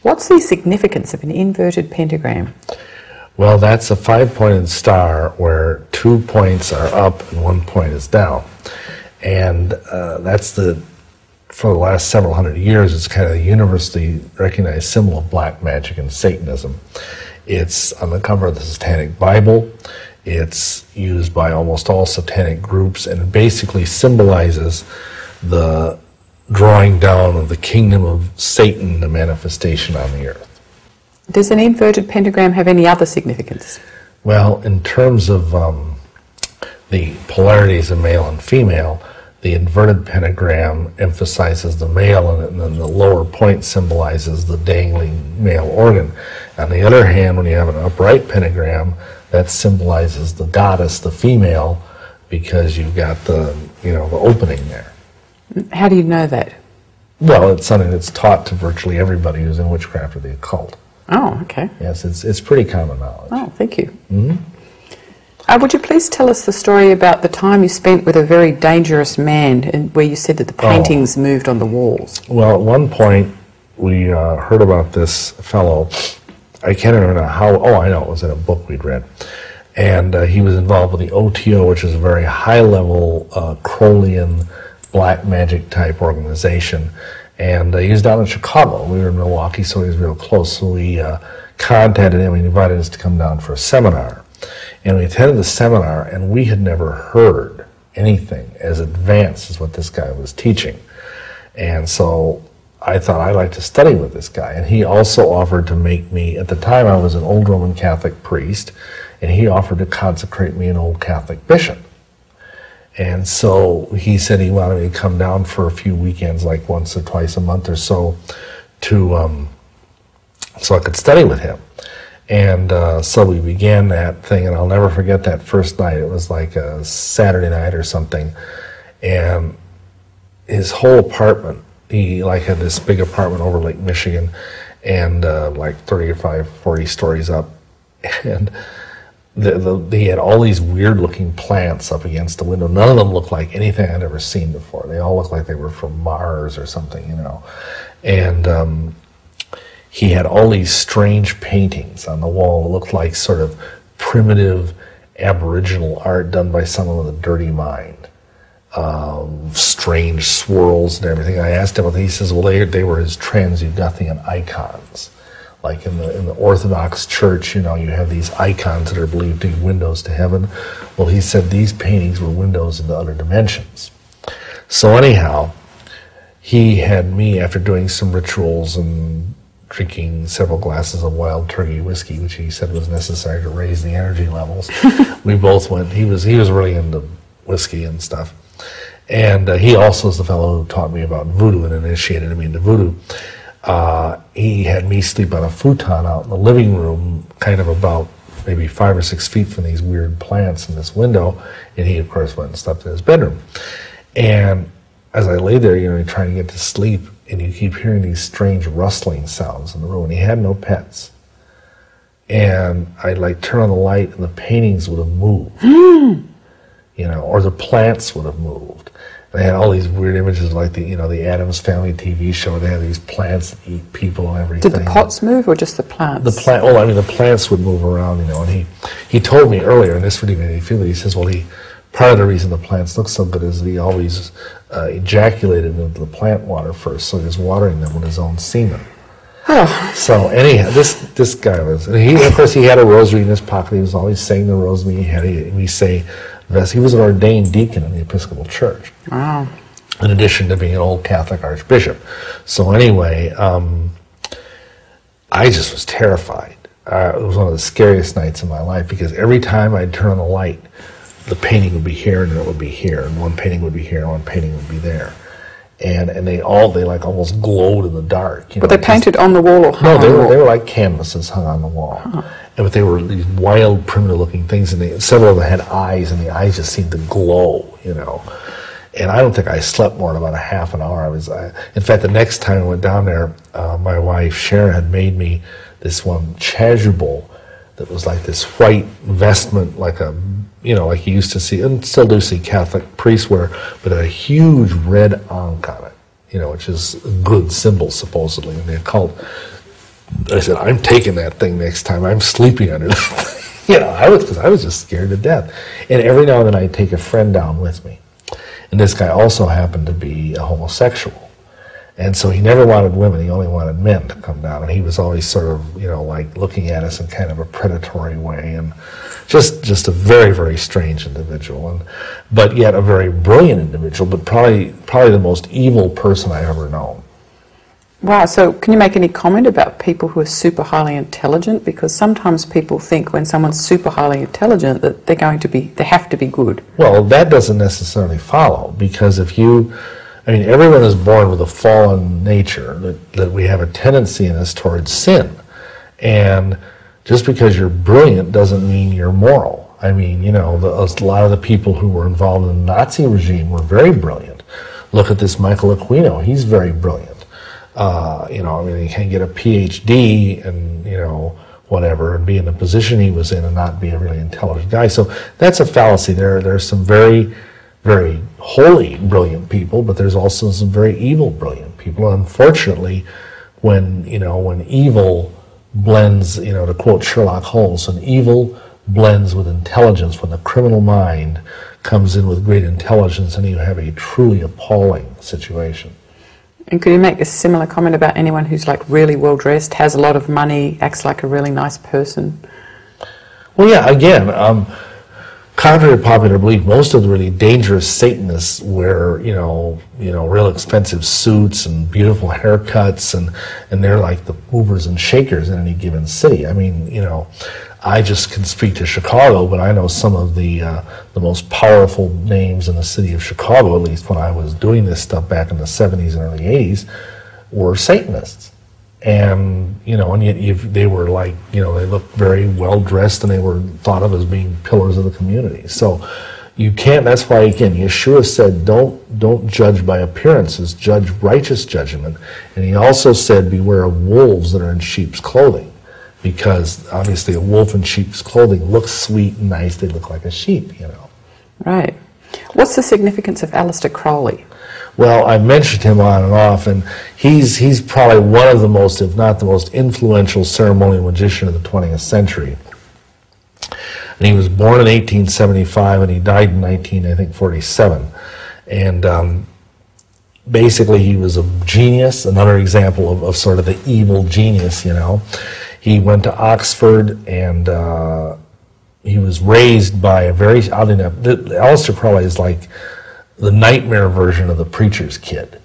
What's the significance of an inverted pentagram? Well, that's a five-pointed star where 2 points are up and 1 point is down. And that's for the last several hundred years, it's kind of a universally recognized symbol of black magic and Satanism. It's on the cover of the Satanic Bible. It's used by almost all satanic groups, and it basically symbolizes the drawing down of the kingdom of Satan, the manifestation on the earth. Does an inverted pentagram have any other significance? Well, in terms of the polarities of male and female, the inverted pentagram emphasizes the male, and then the lower point symbolizes the dangling male organ. On the other hand, when you have an upright pentagram, that symbolizes the goddess, the female, because you've got the opening there. How do you know that? Well, it's something that's taught to virtually everybody who's in witchcraft or the occult. Oh, okay. Yes, it's pretty common knowledge. Oh, thank you. Mm-hmm. Would you please tell us the story about the time you spent with a very dangerous man, and where you said that the paintings moved on the walls? Well, at one point we heard about this fellow. I can't remember how. Oh, I know, it was in a book we'd read. And he was involved with the OTO, which is a very high-level Crowleyan black magic type organization. And he was down in Chicago. We were in Milwaukee, so he was real close. So we contacted him and he invited us to come down for a seminar. And we attended the seminar, and we had never heard anything as advanced as what this guy was teaching. And so I thought I'd like to study with this guy. And he also offered to make me, at the time I was an old Roman Catholic priest, and he offered to consecrate me an old Catholic bishop. And so he said he wanted me to come down for a few weekends, like once or twice a month or so, to so I could study with him. And so we began that thing, and I'll never forget that first night. It was like a Saturday night or something, and his whole apartment, he had this big apartment over Lake Michigan, and like 35, 40 stories up, and he had all these weird-looking plants up against the window. None of them looked like anything I'd ever seen before. They all looked like they were from Mars or something, And he had all these strange paintings on the wall. It looked like sort of primitive Aboriginal art done by someone with a dirty mind. Strange swirls and everything. I asked him, he says, well, they were his Trans-Yugothian icons. Like in the Orthodox Church, you have these icons that are believed to be windows to heaven. Well, he said these paintings were windows into other dimensions. So anyhow, he had me, after doing some rituals and drinking several glasses of wild turkey whiskey, which he said was necessary to raise the energy levels. We both went. He was really into whiskey and stuff. And he also is the fellow who taught me about voodoo and initiated me into voodoo. he had me sleep on a futon out in the living room, kind of about maybe 5 or 6 feet from these weird plants in this window, and he, of course, went and slept in his bedroom. And as I lay there, trying to get to sleep, and you keep hearing these strange rustling sounds in the room, and he had no pets. And I'd like turn on the light, and the paintings would have moved, or the plants would have moved. They had all these weird images, like the Addams Family TV show. They had these plants that eat people and everything. Did the pots move or just the plants? The plants would move around, and he told me earlier, and this really made me feel it. He says, well, part of the reason the plants look so good is that he always ejaculated into the plant water first, so he was watering them with his own semen. Oh. So anyhow, this guy was, and he, of course, he had a rosary in his pocket. He was always saying the rosary. He was an ordained deacon in the Episcopal Church. Wow. In addition to being an old Catholic archbishop. So anyway, I just was terrified. It was one of the scariest nights of my life, because every time I'd turn on the light, the painting would be here and it would be here, and one painting would be here and one painting would be there. And they like almost glowed in the dark. But they painted on the wall or hung on the wall? No, they were like canvases hung on the wall. Huh. But they were these wild, primitive-looking things, and several of them had eyes, and the eyes just seemed to glow, And I don't think I slept more than about a half an hour. In fact, the next time I went down there, my wife Sharon had made me this one chasuble that was like this white vestment, like like you used to see, and still do see Catholic priests wear, but a huge red ankh on it, which is a good symbol supposedly in the occult. I said, I'm taking that thing next time. I'm sleeping under it. Because I was just scared to death. And every now and then I'd take a friend down with me. And this guy also happened to be a homosexual. And so he never wanted women, he only wanted men to come down. And he was always sort of, like looking at us in kind of a predatory way. And just a very, very strange individual. But yet a very brilliant individual, but probably the most evil person I've ever known. Wow, so can you make any comment about people who are super highly intelligent? Because sometimes people think when someone's super highly intelligent that they have to be good. Well, that doesn't necessarily follow, because everyone is born with a fallen nature, that we have a tendency in us towards sin. And just because you're brilliant doesn't mean you're moral. A lot of the people who were involved in the Nazi regime were very brilliant. Look at this Michael Aquino, he's very brilliant. He can get a PhD and, whatever, and be in the position he was in and not be a really intelligent guy. So that's a fallacy. There's some very, very holy, brilliant people, but there's also some very evil, brilliant people. And unfortunately, when evil blends, to quote Sherlock Holmes, when evil blends with intelligence, when the criminal mind comes in with great intelligence, and you have a truly appalling situation. And could you make a similar comment about anyone who's like really well dressed, has a lot of money, acts like a really nice person? Well, yeah, again, contrary to popular belief, most of the really dangerous Satanists wear, real expensive suits and beautiful haircuts, and they're like the movers and shakers in any given city. I just can speak to Chicago, but I know some of the most powerful names in the city of Chicago, at least when I was doing this stuff back in the 70s and early 80s, were Satanists. And, and yet they were like, they looked very well dressed, and they were thought of as being pillars of the community. So you can't, that's why, again, Yeshua said, don't judge by appearances, judge righteous judgment. And he also said, beware of wolves that are in sheep's clothing. Because obviously a wolf in sheep's clothing looks sweet and nice. They look like a sheep, Right. What's the significance of Aleister Crowley? Well, I mentioned him on and off, and he's probably one of the most, if not the most influential ceremonial magician of the 20th century. And he was born in 1875, and he died in 1947. And basically he was a genius, another example of sort of the evil genius, He went to Oxford, and he was raised by a very, oddly enough, Aleister Crowley is like the nightmare version of the preacher's kid,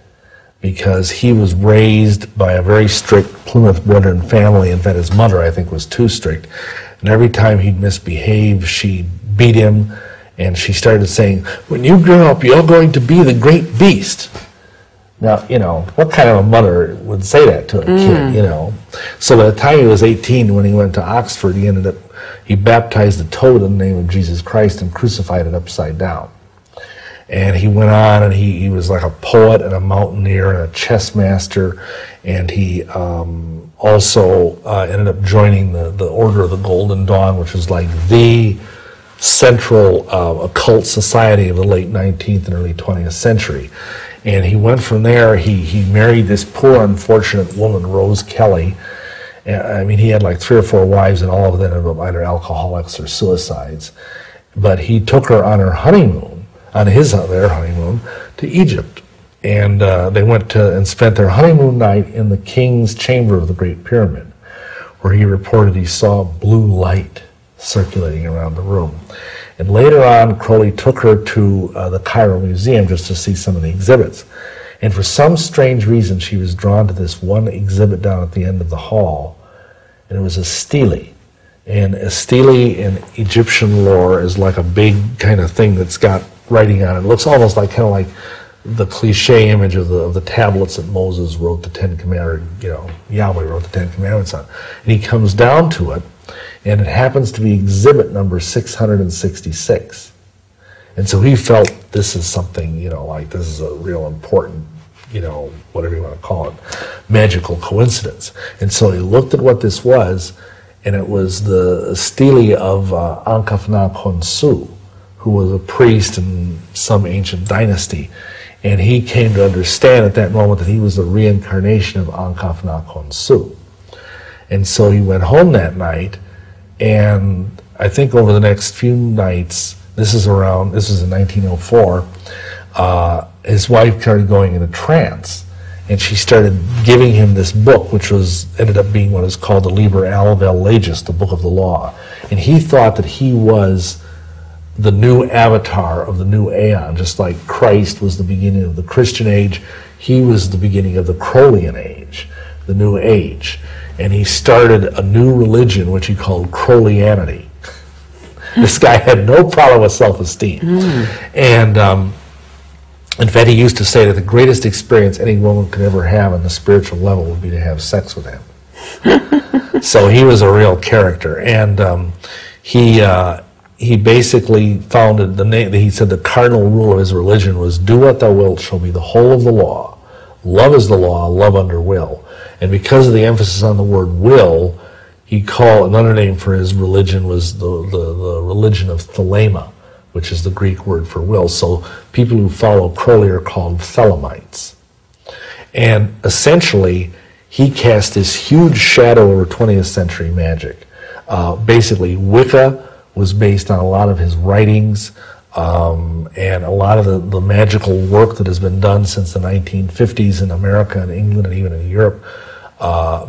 because he was raised by a very strict Plymouth Brethren family. In fact, his mother, I think, was too strict. And every time he'd misbehave, she beat him, and she started saying, when you grow up, you're going to be the great beast. Now, you know, what kind of a mother would say that to a kid, you know? So by the time he was 18, when he went to Oxford, he baptized a toad in the name of Jesus Christ and crucified it upside down. And he went on, and he was like a poet and a mountaineer and a chess master, and he also ended up joining the Order of the Golden Dawn, which was like the central occult society of the late 19th and early 20th century. And he went from there, he married this poor, unfortunate woman, Rose Kelly. I mean, he had like 3 or 4 wives, and all of them were either alcoholics or suicides. But he took her on her honeymoon, their honeymoon, to Egypt. And they went and spent their honeymoon night in the king's chamber of the Great Pyramid, where he reported he saw blue light circulating around the room. And later on, Crowley took her to the Cairo Museum just to see some of the exhibits. And for some strange reason, she was drawn to this one exhibit down at the end of the hall, and it was a stele. And a stele in Egyptian lore is like a big kind of thing that's got writing on it. It looks almost like kind of like the cliche image of the tablets that Moses wrote the Ten Commandments, Yahweh wrote the Ten Commandments on. And he comes down to it, and it happens to be exhibit number 666. And so he felt this is something, like this is a real important, whatever you want to call it, magical coincidence. And so he looked at what this was, and it was the stele of Ankh-Khonsu, who was a priest in some ancient dynasty. And he came to understand at that moment that he was the reincarnation of Ankh-Khonsu. And so he went home that night, and I think over the next few nights, this is in 1904, his wife started going in a trance, and she started giving him this book, which ended up being what is called the Liber Alvel Legis, the Book of the Law. And he thought that he was the new avatar of the new aeon, just like Christ was the beginning of the Christian age, he was the beginning of the Crowleyan age, the new age. And he started a new religion, which he called Crowleyanity. This guy had no problem with self-esteem. And in fact, he used to say that the greatest experience any woman could ever have on the spiritual level would be to have sex with him. So he was a real character. And he basically founded he said the cardinal rule of his religion was, do what thou wilt shall be the whole of the law. Love is the law, love under will. And because of the emphasis on the word will, he called, another name for his religion was the religion of Thelema, which is the Greek word for will. So people who follow Crowley are called Thelemites. And essentially, he cast this huge shadow over 20th century magic. Basically, Wicca was based on a lot of his writings, and a lot of the magical work that has been done since the 1950s in America and England and even in Europe,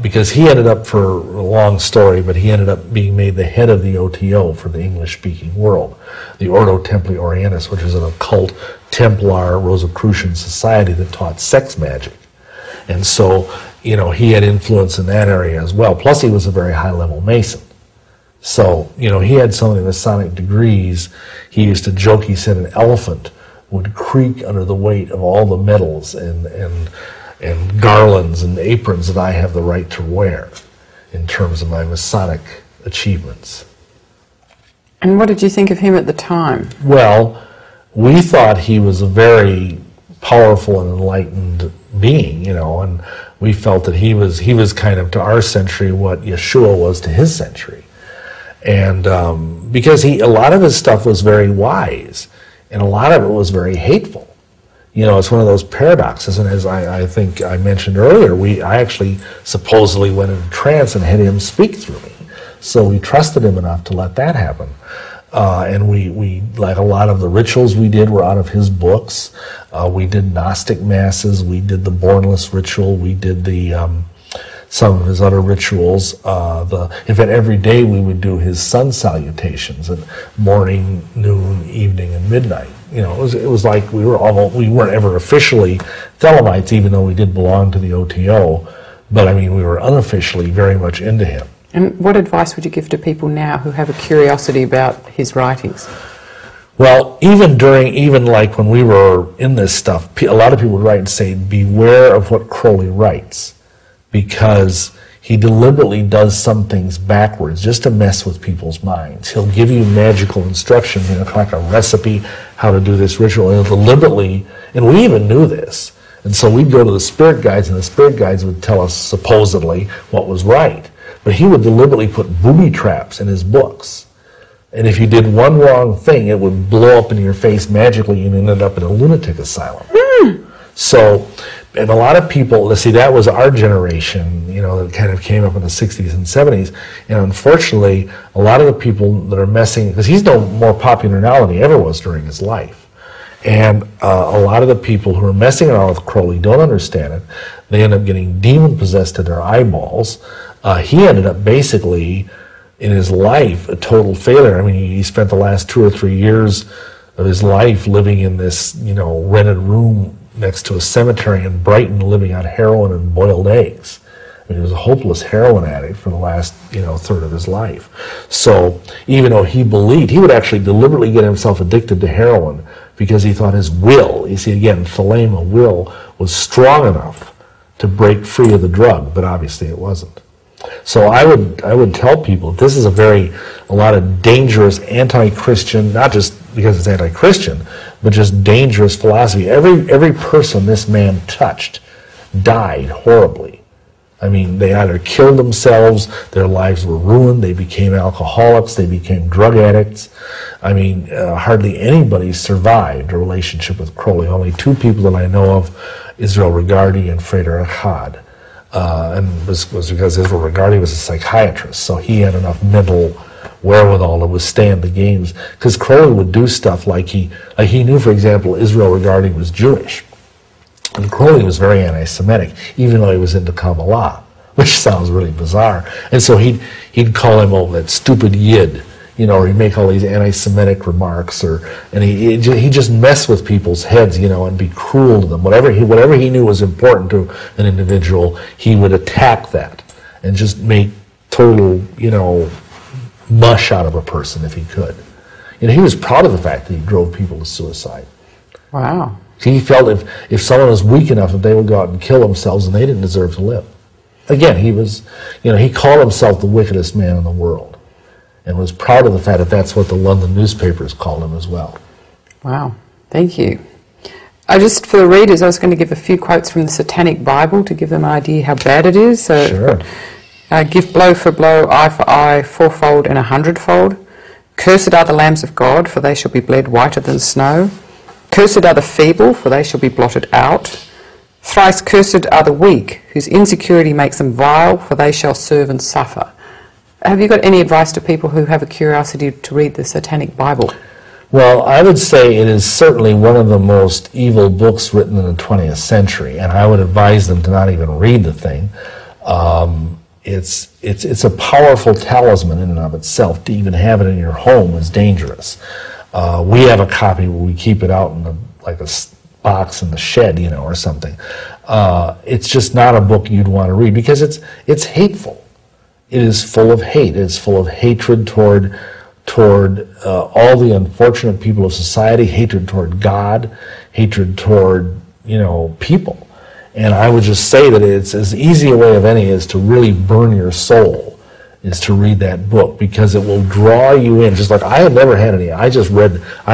because he ended up, for a long story, but he ended up being made the head of the OTO for the English-speaking world, the Ordo Templi Orientis, which is an occult Templar Rosicrucian society that taught sex magic. And so, he had influence in that area as well. Plus, he was a very high-level Mason. So, he had so many Masonic degrees, he used to joke, he said an elephant would creak under the weight of all the medals and garlands and aprons that I have the right to wear in terms of my Masonic achievements. And what did you think of him at the time? Well, we thought he was a very powerful and enlightened being, and we felt that he was kind of, to our century, what Yeshua was to his century. And because a lot of his stuff was very wise, and a lot of it was very hateful. It's one of those paradoxes, and as I think I mentioned earlier, I actually supposedly went into trance and had him speak through me. So we trusted him enough to let that happen. And we, like a lot of the rituals we did were out of his books. We did Gnostic masses, we did the Bornless ritual, we did some of his other rituals. In fact, every day we would do his sun salutations at morning, noon, evening, and midnight. It was like we weren't ever officially Thelemites, even though we did belong to the OTO. But we were unofficially very much into him. And what advice would you give to people now who have a curiosity about his writings? Well, even like when we were in this stuff, a lot of people would write and say, beware of what Crowley writes, because he deliberately does some things backwards just to mess with people's minds. He'll give you magical instruction, like a recipe, how to do this ritual, and he'll deliberately, and we even knew this, and so we'd go to the spirit guides, and the spirit guides would tell us supposedly what was right. But he would deliberately put booby traps in his books. And if you did one wrong thing, it would blow up in your face magically and ended up in a lunatic asylum. So, and a lot of people, let's see, that was our generation, that kind of came up in the 60s and 70s. And unfortunately, a lot of the people that are messing, because he's no more popular now than he ever was during his life. And a lot of the people who are messing around with Crowley don't understand it. They end up getting demon-possessed to their eyeballs. He ended up basically, in his life, a total failure. I mean, he spent the last 2 or 3 years of his life living in this, rented room next to a cemetery in Brighton, living on heroin and boiled eggs. I mean, he was a hopeless heroin addict for the last, third of his life. So even though he believed, he would actually deliberately get himself addicted to heroin because he thought his will, you see again, thelema, will, was strong enough to break free of the drug, but obviously it wasn't. So I would tell people this is a lot of dangerous anti-Christian, not just because it's anti-Christian, but just dangerous philosophy. Every person this man touched died horribly. I mean, they either killed themselves, their lives were ruined, they became alcoholics, they became drug addicts. I mean, hardly anybody survived a relationship with Crowley. Only 2 people that I know of, Israel Regardie and Freder Achad. And was because Israel Regardie was a psychiatrist, so he had enough mental wherewithal to withstand the games. Because Crowley would do stuff like he knew, for example, Israel Regardie was Jewish. And Crowley was very anti-Semitic, even though he was into Kabbalah, which sounds really bizarre. And so he'd call him, that stupid Yid, or he'd make all these anti-Semitic remarks, and he just mess with people's heads, and be cruel to them. Whatever he knew was important to an individual, he would attack that and just make total, mush out of a person if he could. He was proud of the fact that he drove people to suicide. Wow. He felt if someone was weak enough, that they would go out and kill themselves, and they didn't deserve to live. Again, he called himself the wickedest man in the world, and was proud of the fact that that's what the London newspapers called him as well. Wow, thank you. For the readers, I was going to give a few quotes from the Satanic Bible to give them an idea how bad it is. So, sure. Give blow for blow, eye for eye, 4-fold and 100-fold. Cursed are the lambs of God, for they shall be bled whiter than snow. Cursed are the feeble, for they shall be blotted out. Thrice cursed are the weak, whose insecurity makes them vile, for they shall serve and suffer. Have you got any advice to people who have a curiosity to read the Satanic Bible? Well, I would say it is certainly one of the most evil books written in the 20th century, and I would advise them to not even read the thing. It's a powerful talisman in and of itself. To even have it in your home is dangerous. We have a copy where we keep it out in like a box in the shed, or something. It's just not a book you'd want to read because it's hateful. It is full of hate. It's full of hatred toward all the unfortunate people of society, hatred toward God, hatred toward people. And I would just say that it's as easy a way of any is to really burn your soul, is to read that book, because it will draw you in. Just like I had never had any. I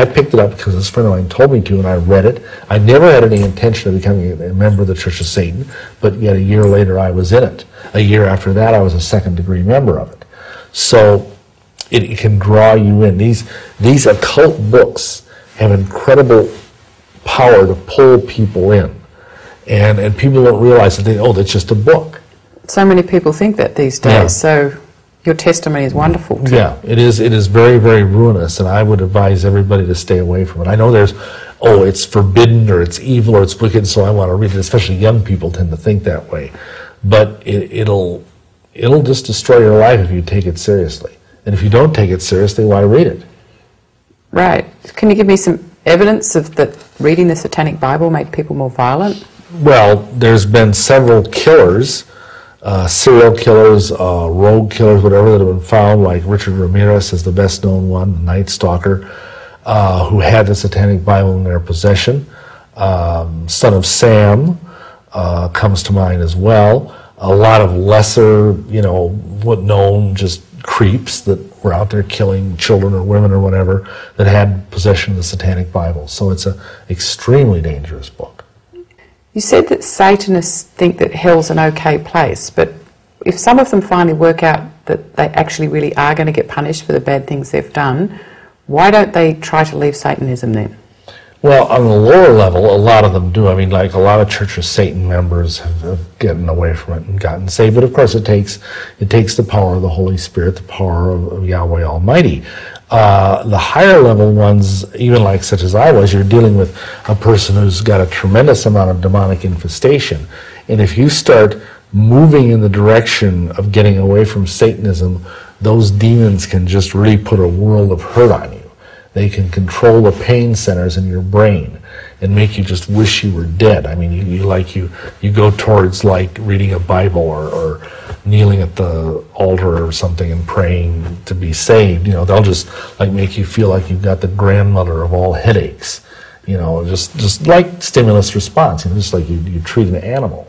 picked it up because this friend of mine told me to, and I read it. I never had any intention of becoming a member of the Church of Satan, but yet a year later I was in it. A year after that I was a second-degree member of it. So it can draw you in. These occult books have incredible power to pull people in. And people don't realize that that's just a book. So many people think that these days. Yeah. So your testimony is wonderful too. Yeah, it is very, very ruinous, and I would advise everybody to stay away from it. I know it's forbidden or it's evil or it's wicked, so I want to read it. Especially young people tend to think that way. But it'll just destroy your life if you take it seriously. And if you don't take it seriously, why read it? Right. Can you give me some evidence of that reading the Satanic Bible made people more violent? Well, there's been several killers, serial killers, rogue killers, whatever, that have been found, like Richard Ramirez is the best known one, the Night Stalker. who had the Satanic Bible in their possession. Son of Sam comes to mind as well. A lot of lesser, what known just creeps that were out there killing children or women or whatever that had possession of the Satanic Bible. So it's an extremely dangerous book. You said that Satanists think that hell's an okay place, but if some of them finally work out that they actually really are going to get punished for the bad things they've done, why don't they try to leave Satanism then? Well, on the lower level, a lot of them do. I mean, like a lot of Church of Satan members have gotten away from it and gotten saved. But of course, it takes the power of the Holy Spirit, the power of Yahweh Almighty. The higher level ones, even like such as I was, you're dealing with a person who's got a tremendous amount of demonic infestation. And if you start moving in the direction of getting away from Satanism, those demons can just really put a world of hurt on you. They can control the pain centers in your brain and make you just wish you were dead. I mean, you go towards like reading a Bible or kneeling at the altar or something and praying to be saved. They'll just like make you feel like you've got the grandmother of all headaches. Just like stimulus response. Just like you treat an animal.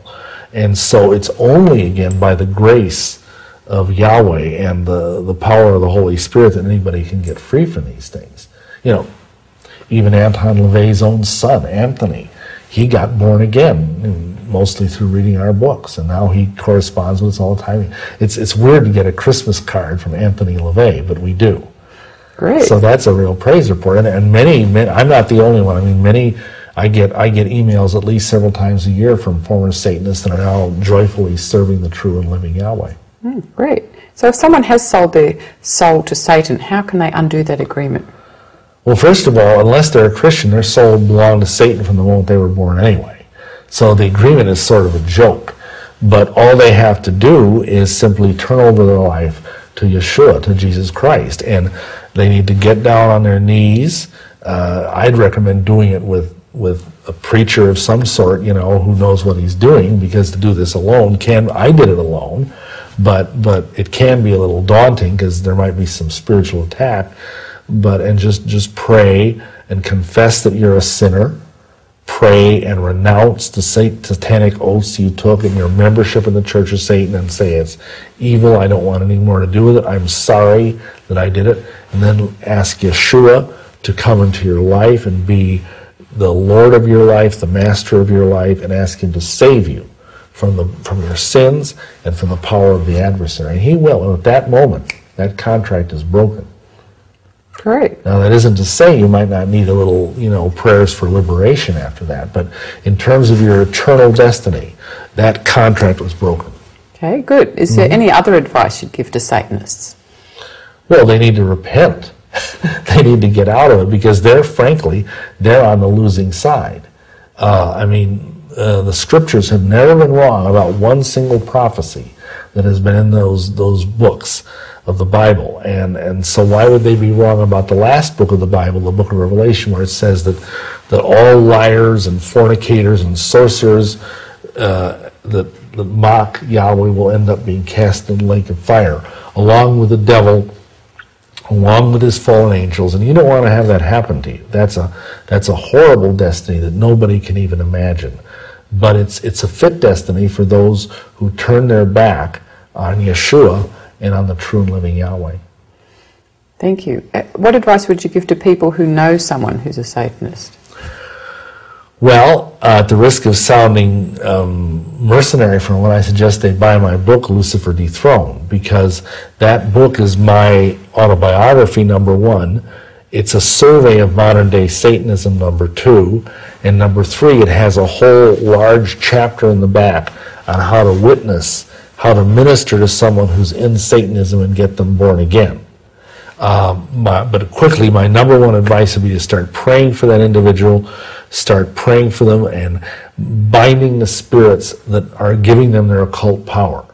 And so it's only again by the grace of Yahweh and the power of the Holy Spirit that anybody can get free from these things. Even Anton LaVey's own son, Anthony, he got born again, mostly through reading our books, and now he corresponds with us all the time. It's weird to get a Christmas card from Anthony LaVey, but we do. Great. So that's a real praise report, and many, I'm not the only one. I mean, I get emails at least several times a year from former Satanists that are now joyfully serving the true and living Yahweh. Great. So if someone has sold their soul to Satan, how can they undo that agreement? Well, first of all, unless they're a Christian, their soul belonged to Satan from the moment they were born anyway. So the agreement is sort of a joke. But all they have to do is simply turn over their life to Yeshua, to Jesus Christ. And they need to get down on their knees. I'd recommend doing it with a preacher of some sort, who knows what he's doing, because to do this alone I did it alone, but it can be a little daunting because there might be some spiritual attack. And just pray and confess that you're a sinner. Pray and renounce the satanic oaths you took in your membership in the Church of Satan and say it's evil, I don't want any more to do with it, I'm sorry that I did it. And then ask Yeshua to come into your life and be the Lord of your life, the Master of your life, and ask Him to save you from your sins and from the power of the adversary. And He will. And at that moment, that contract is broken. Great. Now, that isn't to say you might not need a little, prayers for liberation after that. But in terms of your eternal destiny, that contract was broken. Okay, good. Is there any other advice you'd give to Satanists? Well, they need to repent. They need to get out of it because they're on the losing side. The scriptures have never been wrong about one single prophecy that has been in those books of the Bible. And so why would they be wrong about the last book of the Bible, the book of Revelation, where it says that all liars and fornicators and sorcerers that mock Yahweh will end up being cast in the lake of fire, along with the devil, along with his fallen angels, and you don't want to have that happen to you. That's a horrible destiny that nobody can even imagine. But it's a fit destiny for those who turn their back on Yeshua and on the true and living Yahweh. Thank you. What advice would you give to people who know someone who's a Satanist? Well, at the risk of sounding mercenary from what I suggest they buy my book, Lucifer Dethroned, because that book is my autobiography, number one. It's a survey of modern-day Satanism, number two. And number three, it has a whole large chapter in the back on how to witness, how to minister to someone who's in Satanism and get them born again. But quickly, my number one advice would be to start praying for that individual, start praying for them and binding the spirits that are giving them their occult power.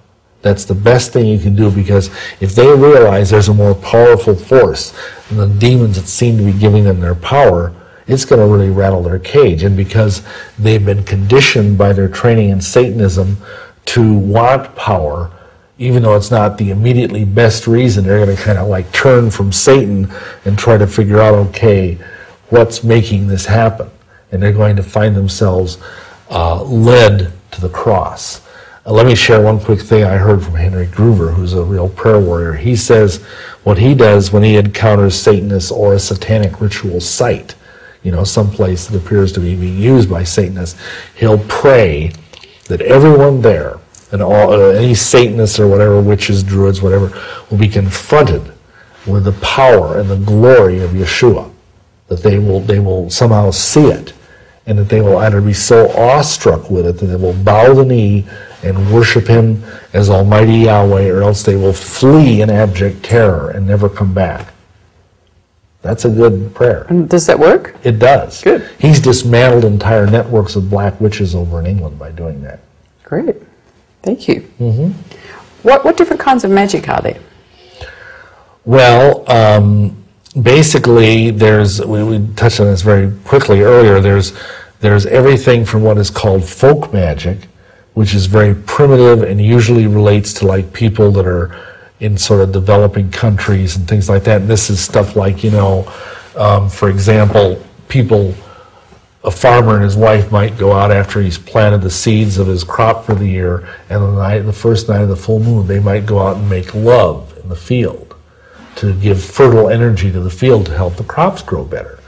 That's the best thing you can do, because if they realize there's a more powerful force than the demons that seem to be giving them their power, it's going to really rattle their cage. And because they've been conditioned by their training in Satanism to want power, even though it's not the immediately best reason, they're going to kind of like turn from Satan and try to figure out, okay, what's making this happen. And they're going to find themselves led to the cross. Let me share one quick thing I heard from Henry Gruver, who's a real prayer warrior. He says what he does when he encounters Satanists or a satanic ritual site, someplace that appears to be being used by Satanists, he'll pray that everyone there, and any Satanists or whatever, witches, druids, whatever, will be confronted with the power and the glory of Yeshua, that they will somehow see it, and that they will either be so awestruck with it that they will bow the knee and worship him as Almighty Yahweh, or else they will flee in abject terror and never come back. That's a good prayer. And does that work? It does. Good. He's dismantled entire networks of black witches over in England by doing that. Great. Thank you. Mm-hmm. What different kinds of magic are there? Well, basically, we touched on this very quickly earlier. There's everything from what is called folk magic, which is very primitive and usually relates to like people that are in sort of developing countries and things like that. And this is stuff like, for example, a farmer and his wife might go out after he's planted the seeds of his crop for the year, and the first night of the full moon, they might go out and make love in the field to give fertile energy to the field to help the crops grow better.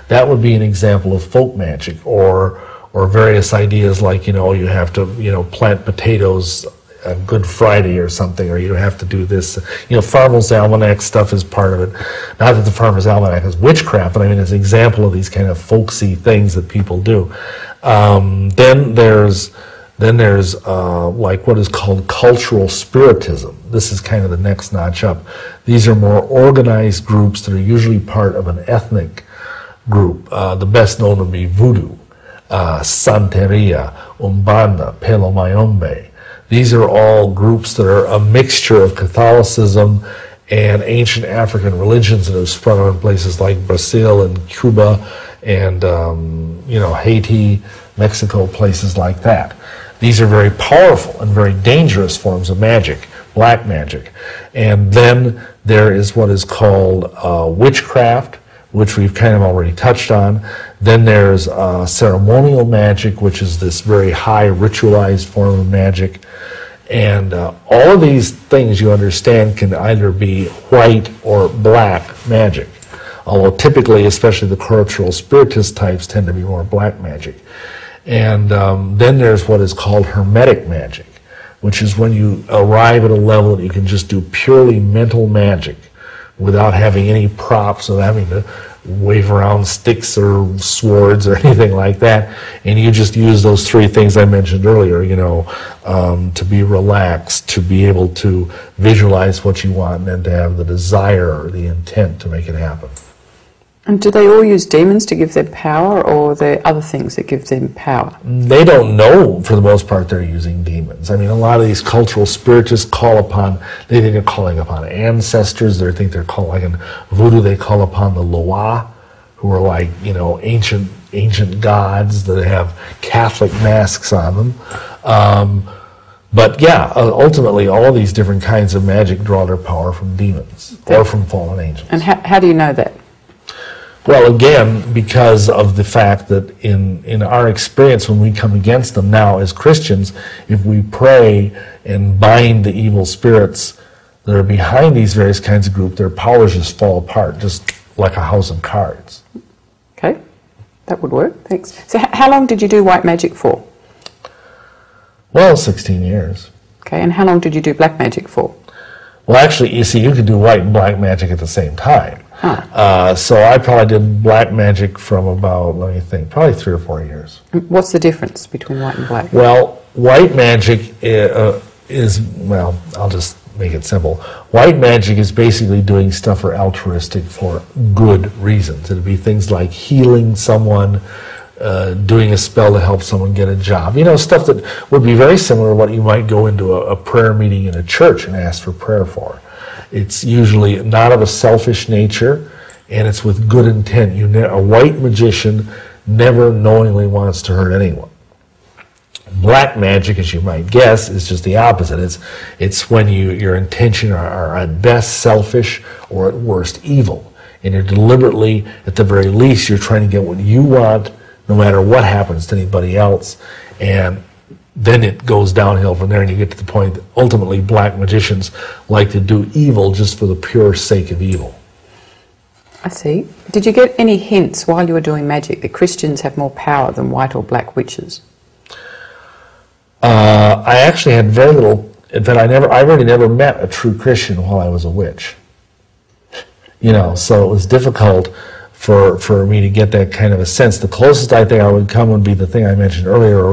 That would be an example of folk magic, or various ideas like, you have to, plant potatoes on Good Friday or something, or you have to do this. Farmer's Almanac stuff is part of it. Not that the Farmer's Almanac is witchcraft, but I mean, it's an example of these kind of folksy things that people do. Then there's like what is called cultural spiritism. This is kind of the next notch up. These are more organized groups that are usually part of an ethnic group. The best known would be Voodoo, Santeria, Umbanda, Palo Mayombe. These are all groups that are a mixture of Catholicism and ancient African religions that have sprung up in places like Brazil and Cuba and Haiti, Mexico, places like that. These are very powerful and very dangerous forms of magic, black magic. And then there is what is called witchcraft, which we've kind of already touched on. Then there's ceremonial magic, which is this very high ritualized form of magic. And all of these things, you understand, can either be white or black magic. Although typically, especially the cultural spiritist types, tend to be more black magic. And then there's what is called hermetic magic, which is when you arrive at a level that you can just do purely mental magic without having any props or having to wave around sticks or swords or anything like that. And you just use those three things I mentioned earlier, to be relaxed, to be able to visualize what you want, and then to have the desire or the intent to make it happen. And do they all use demons to give them power, or are there other things that give them power? They don't know, for the most part, they're using demons. I mean, a lot of these cultural spiritists they think they're calling upon ancestors. They think they're calling, like in Voodoo, they call upon the Loa, who are like, ancient gods that have Catholic masks on them. But yeah, ultimately, all these different kinds of magic draw their power from demons or from fallen angels. And how do you know that? Well, again, because of the fact that in our experience, when we come against them now as Christians, if we pray and bind the evil spirits that are behind these various kinds of groups, their powers just fall apart, just like a house of cards. Okay, that would work. Thanks. So how long did you do white magic for? Well, 16 years. Okay, and how long did you do black magic for? Well, actually, you see, you could do white and black magic at the same time. Huh. So I probably did black magic from about, let me think, probably 3 or 4 years. What's the difference between white and black? Well, white magic well, I'll just make it simple. White magic is basically doing stuff for altruistic, for good reasons. It'd be things like healing someone, doing a spell to help someone get a job. Stuff that would be very similar to what you might go into a prayer meeting in a church and ask for prayer for. It's usually not of a selfish nature, and it's with good intent. A white magician never knowingly wants to hurt anyone. Black magic, as you might guess, is just the opposite. It's when your intention are at best selfish or at worst evil. And you're deliberately, at the very least, you're trying to get what you want, no matter what happens to anybody else. And then it goes downhill from there, and you get to the point that ultimately black magicians like to do evil just for the pure sake of evil. I see. Did you get any hints while you were doing magic that Christians have more power than white or black witches? I actually had very little. In fact, I really never met a true Christian while I was a witch. You know, so it was difficult for me to get that kind of a sense. The closest I think I would come would be the thing I mentioned earlier,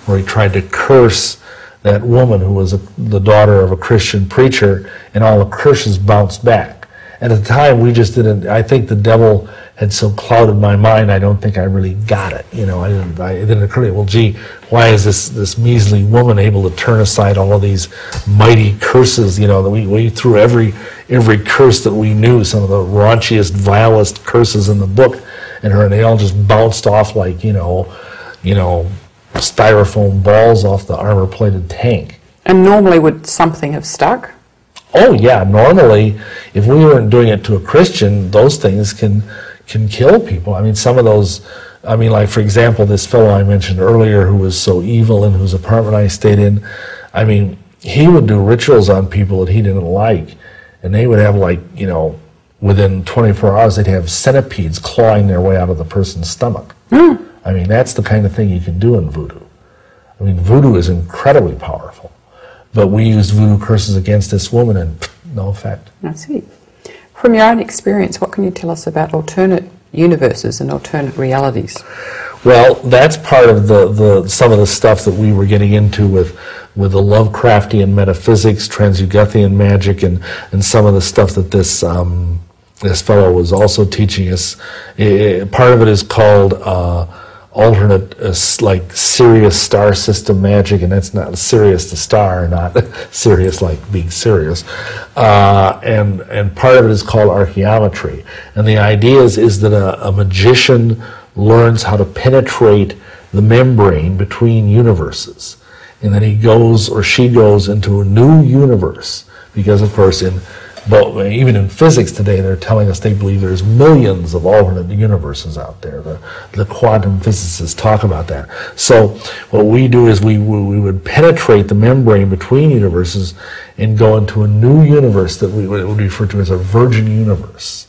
where he tried to curse that woman who was the daughter of a Christian preacher, and all the curses bounced back. And at the time, we just didn't. I think the devil had so clouded my mind. I don't think I really got it. You know, it didn't occur to me. Well, gee, why is this measly woman able to turn aside all of these mighty curses? You know, that we threw every curse that we knew, some of the raunchiest, vilest curses in the book, and they all just bounced off like you know, styrofoam balls off the armor-plated tank. And normally, would something have stuck? Oh yeah, normally, if we weren't doing it to a Christian, those things can kill people. I mean, some of those, I mean, like for example, this fellow I mentioned earlier who was so evil and whose apartment I stayed in, I mean, he would do rituals on people that he didn't like, and they would have like, you know, within 24 hours, they'd have centipedes clawing their way out of the person's stomach. I mean, that's the kind of thing you can do in voodoo. I mean, voodoo is incredibly powerful. But we used voodoo curses against this woman and no effect. I see. From your own experience, what can you tell us about alternate universes and alternate realities? Well, that's part of some of the stuff that we were getting into with the Lovecraftian metaphysics, Transuguthian magic, and some of the stuff that this fellow was also teaching us. Part of it is called alternate, like Sirius star system magic, and that's not Sirius the star, not Sirius like being serious. And part of it is called archaeometry. And the idea is that a magician learns how to penetrate the membrane between universes. And then he goes or she goes into a new universe. Because, of course, even in physics today, they're telling us they believe there's millions of alternate universes out there. The quantum physicists talk about that. So what we do is we would penetrate the membrane between universes and go into a new universe that we would refer to as a virgin universe.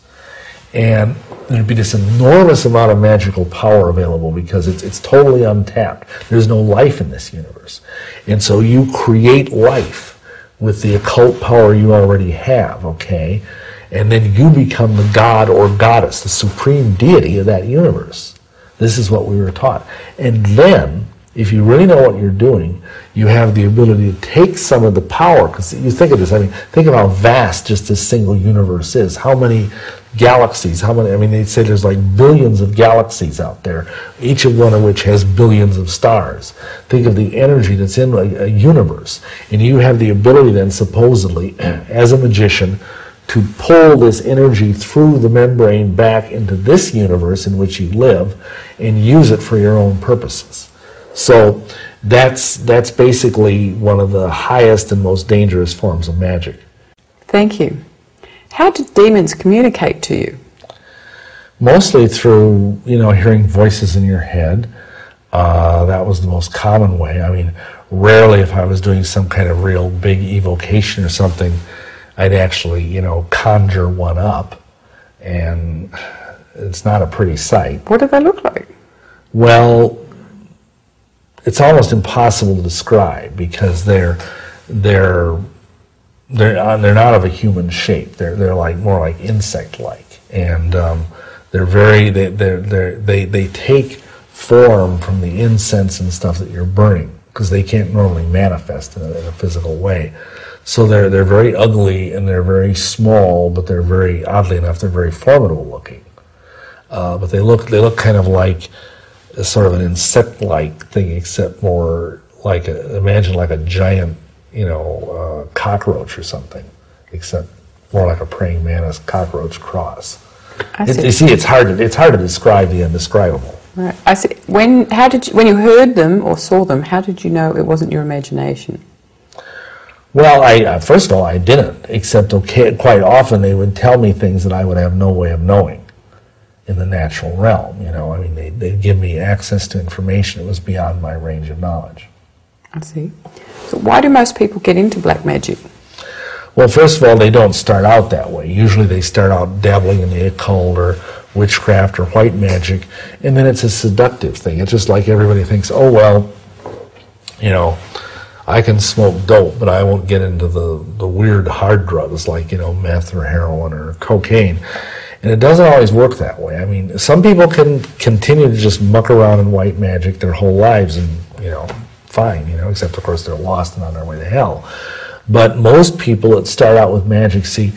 And there'd be this enormous amount of magical power available because it's totally untapped. There's no life in this universe. And so you create life with the occult power you already have, okay? And then you become the god or goddess, the supreme deity of that universe. This is what we were taught. And then, if you really know what you're doing, you have the ability to take some of the power, because you think of this, I mean, think of how vast just this single universe is. How many galaxies, I mean, they say there's like billions of galaxies out there, each of one of which has billions of stars. Think of the energy that's in a universe. And you have the ability then, supposedly, as a magician, to pull this energy through the membrane back into this universe in which you live and use it for your own purposes. So that's basically one of the highest and most dangerous forms of magic. Thank you. How did demons communicate to you? Mostly through, hearing voices in your head. That was the most common way. I mean, rarely if I was doing some kind of real big evocation or something, I'd actually, conjure one up. And it's not a pretty sight. What do they look like? Well, it's almost impossible to describe because they're not of a human shape. They're like more like insect-like, and they take form from the incense and stuff that you're burning because they can't normally manifest in a physical way. So they're very ugly and they're very small, but they're very, oddly enough, they're very formidable looking. But they look kind of like sort of an insect-like thing, except more like imagine like a giant, cockroach or something, except more like a praying mantis cockroach cross. You see, it's hard to describe the indescribable. Right. I see. When you heard them or saw them, how did you know it wasn't your imagination? Well, first of all, I didn't, except quite often they would tell me things that I would have no way of knowing in the natural realm. You know, I mean, they'd give me access to information that was beyond my range of knowledge. I see. So why do most people get into black magic? Well, first of all, they don't start out that way. Usually they start out dabbling in the occult or witchcraft or white magic, and then it's a seductive thing. It's just like everybody thinks, oh, well, you know, I can smoke dope, but I won't get into the weird hard drugs like, you know, meth or heroin or cocaine. And it doesn't always work that way. I mean, some people can continue to just muck around in white magic their whole lives and, you know, fine, you know, except, of course, they're lost and on their way to hell. But most people that start out with magic, see,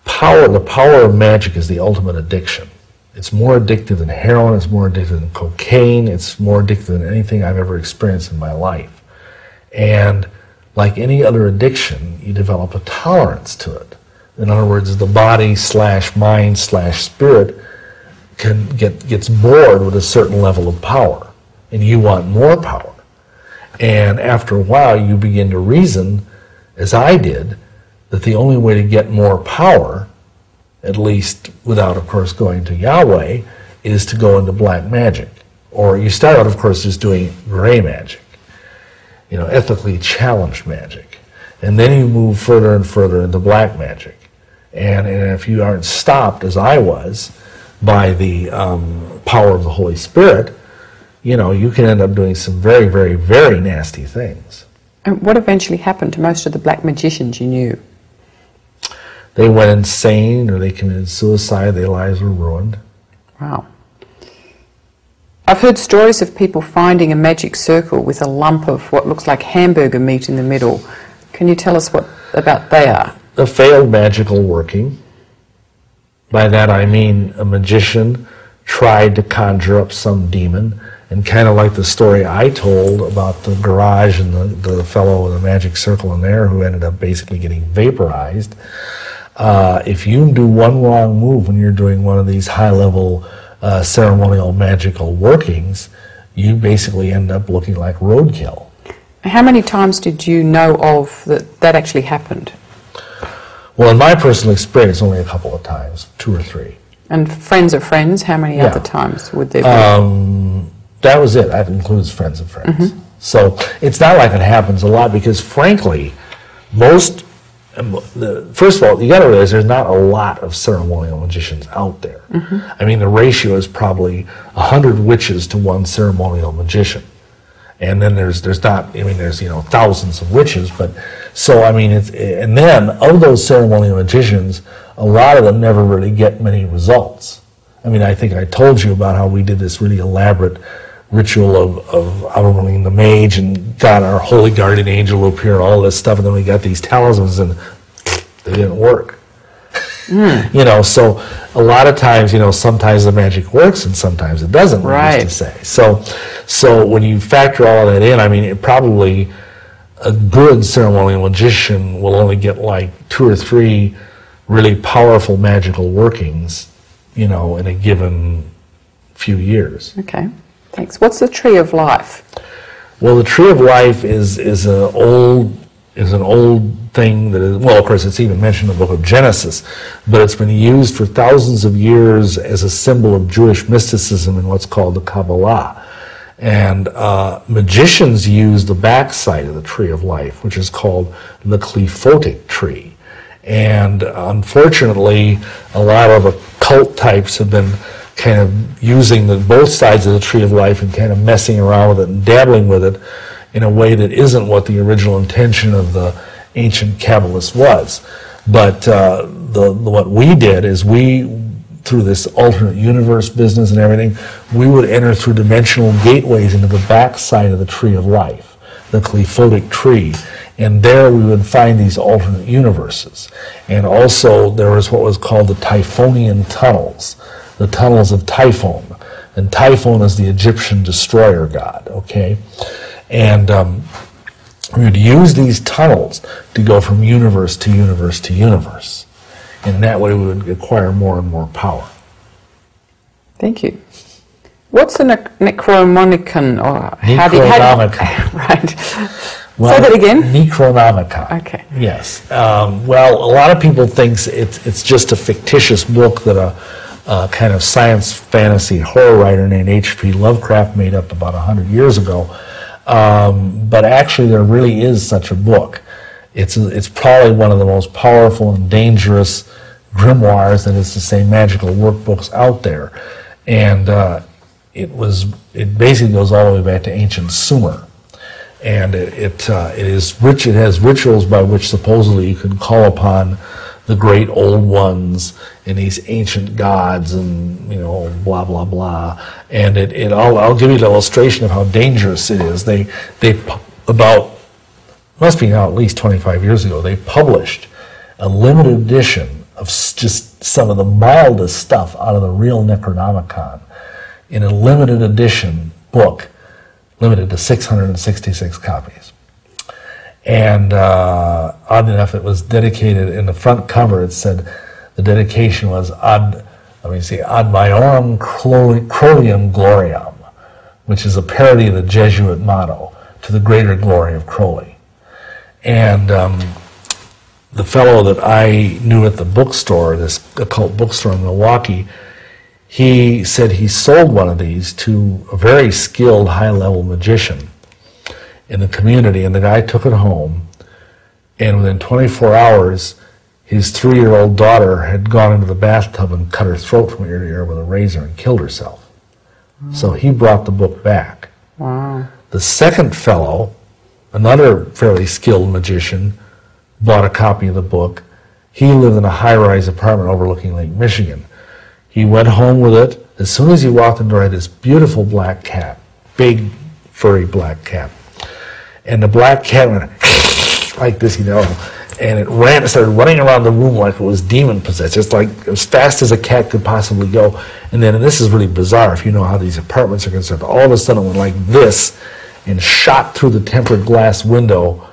the power of magic is the ultimate addiction. It's more addictive than heroin, it's more addictive than cocaine, it's more addictive than anything I've ever experienced in my life. And like any other addiction, you develop a tolerance to it. In other words, the body / mind / spirit gets bored with a certain level of power, and you want more power. And after a while, you begin to reason, as I did, that the only way to get more power, at least without, of course, going to Yahweh, is to go into black magic. Or you start out, of course, just doing gray magic, you know, ethically challenged magic. And then you move further and further into black magic. And if you aren't stopped, as I was, by the power of the Holy Spirit, you know, you can end up doing some very, very, very nasty things. And what eventually happened to most of the black magicians you knew? They went insane or they committed suicide, their lives were ruined. Wow. I've heard stories of people finding a magic circle with a lump of what looks like hamburger meat in the middle. Can you tell us what about they are? A failed magical working. By that I mean a magician tried to conjure up some demon, and kind of like the story I told about the garage and the fellow with the magic circle in there who ended up basically getting vaporized. If you do one wrong move when you're doing one of these high-level ceremonial magical workings, you basically end up looking like roadkill. How many times did you know of that actually happened? Well, in my personal experience, only a couple of times, 2 or 3. And friends of friends, how many other times would there be? That was it. That includes friends of friends. Mm-hmm. So it's not like it happens a lot because, frankly, first of all, you got to realize there's not a lot of ceremonial magicians out there. Mm-hmm. I mean, the ratio is probably 100 witches to 1 ceremonial magician. And then there's not, I mean, there's, you know, thousands of witches, but, so, I mean, and then, of those ceremonial magicians, a lot of them never really get many results. I mean, I think I told you about how we did this really elaborate ritual of outrunning the mage and got our holy guardian angel up here and all this stuff, and then we got these talismans and they didn't work. You know, so a lot of times, you know, sometimes the magic works and sometimes it doesn't, right. Used to say. So when you factor all of that in, I mean, it probably, a good ceremonial magician will only get like 2 or 3 really powerful magical workings, you know, in a given few years. Okay, thanks. What's the tree of life? Well, the tree of life is an old thing that is, well, of course, it's even mentioned in the book of Genesis, but it's been used for thousands of years as a symbol of Jewish mysticism in what's called the Kabbalah. And magicians use the backside of the tree of life, which is called the Qliphothic tree. And unfortunately, a lot of occult types have been kind of using both sides of the tree of life and kind of messing around with it and dabbling with it in a way that isn't what the original intention of the ancient Kabbalists was. But what we did is through this alternate universe business and everything, we would enter through dimensional gateways into the backside of the tree of life, the Qliphothic tree, and there we would find these alternate universes. And also there was what was called the Typhonian tunnels, the tunnels of Typhon. And Typhon is the Egyptian destroyer god, okay? And we would use these tunnels to go from universe to universe to universe. And that way we would acquire more and more power. Thank you. What's a Necronomicon? Or Necronomicon. Right. Well, say that again. Necronomicon. Okay. Yes. Well, a lot of people think it's just a fictitious book that a kind of science fantasy horror writer named H.P. Lovecraft made up about 100 years ago. But actually, there really is such a book. It's probably one of the most powerful and dangerous grimoires, that is to say, magical workbooks out there. And it basically goes all the way back to ancient Sumer. And it is rich. It has rituals by which supposedly you can call upon the great old ones and these ancient gods, and blah blah blah. And I'll give you an illustration of how dangerous it is. They about, must be now at least 25 years ago, they published a limited edition of just some of the mildest stuff out of the real Necronomicon in a limited edition book, limited to 666 copies. And oddly enough, it was dedicated, in the front cover it said, the dedication was ad Maiorum Crolium Gloriam, which is a parody of the Jesuit motto, to the greater glory of Crowley. And the fellow that I knew at the bookstore, this occult bookstore in Milwaukee, he said he sold one of these to a very skilled, high-level magician in the community, and the guy took it home, and within 24 hours, his 3-year-old daughter had gone into the bathtub and cut her throat from ear to ear with a razor and killed herself. Wow. So he brought the book back. Wow. The second fellow, another fairly skilled magician, bought a copy of the book. He lived in a high-rise apartment overlooking Lake Michigan. He went home with it. As soon as he walked in the door, he had this beautiful black cat, big, furry black cat. And the black cat went like this, and it started running around the room like it was demon-possessed, just like as fast as a cat could possibly go. And then, and this is really bizarre if you know how these apartments are concerned, all of a sudden it went like this and shot through the tempered glass window